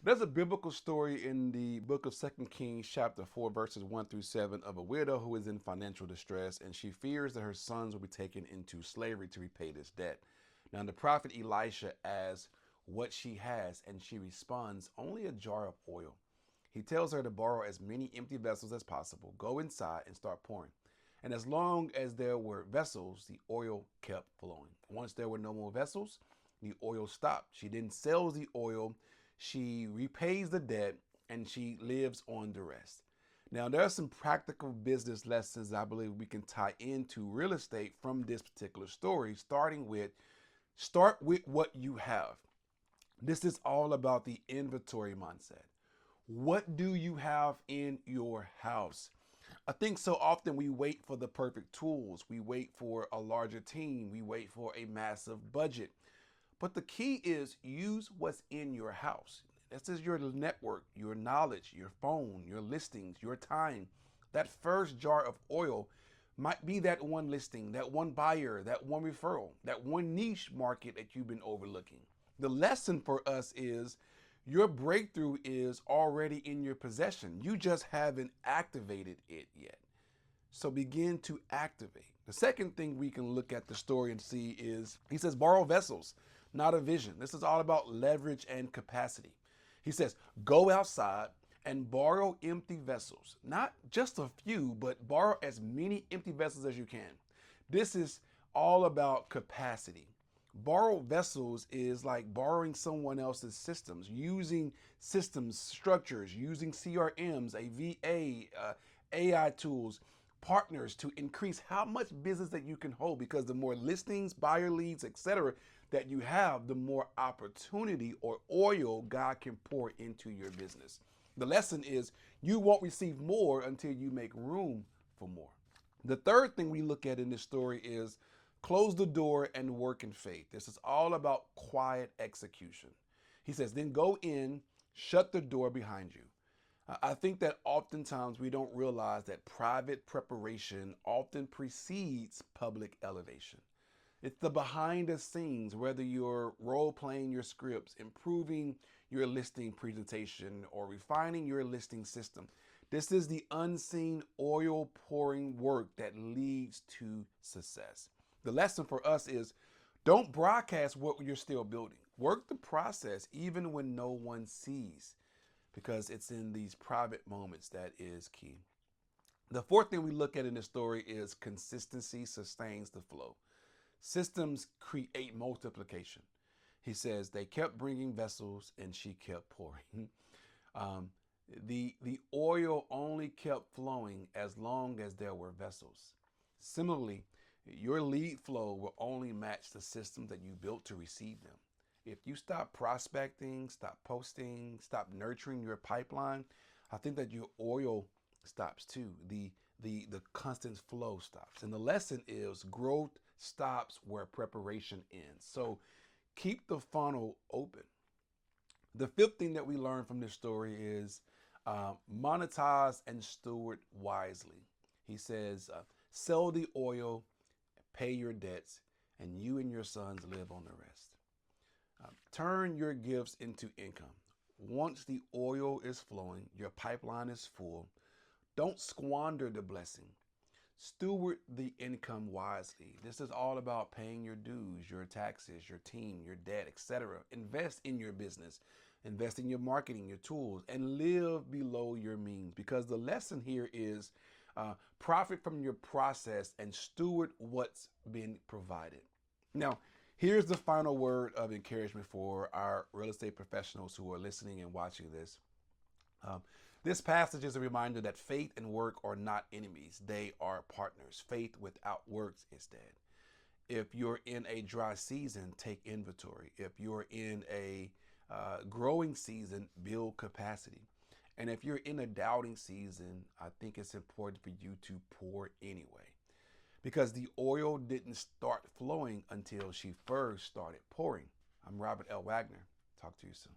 There's a biblical story in the book of 2 Kings, chapter 4, verses 1 through 7, of a widow who is in financial distress, and she fears that her sons will be taken into slavery to repay this debt. Now, the prophet Elisha asks what she has, and she responds, only a jar of oil. He tells her to borrow as many empty vessels as possible, go inside, and start pouring. And as long as there were vessels, the oil kept flowing. Once there were no more vessels, the oil stopped. She then sells the oil, she repays the debt, and she lives on the rest. Now, there are some practical business lessons I believe we can tie into real estate from this particular story, starting with start with what you have. This is all about the inventory mindset. What do you have in your house? I think so often we wait for the perfect tools. We wait for a larger team. We wait for a massive budget. But the key is use what's in your house. This is your network, your knowledge, your phone, your listings, your time. That first jar of oil might be that one listing, that one buyer, that one referral, that one niche market that you've been overlooking. The lesson for us is your breakthrough is already in your possession. You just haven't activated it yet. So begin to activate. The second thing we can look at the story and see is he says, borrow vessels, not a vision. This is all about leverage and capacity. He says, go outside and borrow empty vessels, not just a few, but borrow as many empty vessels as you can. This is all about capacity. Borrowed vessels is like borrowing someone else's systems, using systems, structures, using CRMs, a VA, AI tools, partners to increase how much business that you can hold, because the more listings, buyer leads, etc. that you have, the more opportunity or oil God can pour into your business. The lesson is you won't receive more until you make room for more. The third thing we look at in this story is close the door and work in faith. This is all about quiet execution. He says, then go in, shut the door behind you. I think that oftentimes we don't realize that private preparation often precedes public elevation. It's the behind the scenes, whether you're role playing your scripts, improving your listing presentation, or refining your listing system. This is the unseen oil pouring work that leads to success. The lesson for us is don't broadcast what you're still building. Work the process even when no one sees, because it's in these private moments that is key. The fourth thing we look at in this story is consistency sustains the flow. Systems create multiplication. He says they kept bringing vessels and she kept pouring. The oil only kept flowing as long as there were vessels. Similarly, your lead flow will only match the system that you built to receive them. If you stop prospecting, stop posting, stop nurturing your pipeline, I think that your oil stops too. The constant flow stops. And the lesson is growth stops where preparation ends. So keep the funnel open. The fifth thing that we learn from this story is monetize and steward wisely. He says, sell the oil, pay your debts, and you and your sons live on the rest. Turn your gifts into income. Once the oil is flowing, your pipeline is full. Don't squander the blessing. Steward the income wisely. This is all about paying your dues, your taxes, your team, your debt, etc. Invest in your business. Invest in your marketing, your tools, and live below your means. Because the lesson here is profit from your process and steward what's been provided. Now, here's the final word of encouragement for our real estate professionals who are listening and watching this. This passage is a reminder that faith and work are not enemies. They are partners. Faith without works is dead. If you're in a dry season, take inventory. If you're in a growing season, build capacity. And if you're in a doubting season, I think it's important for you to pour anyway, because the oil didn't start flowing until she first started pouring. I'm Robert L. Wagner. Talk to you soon.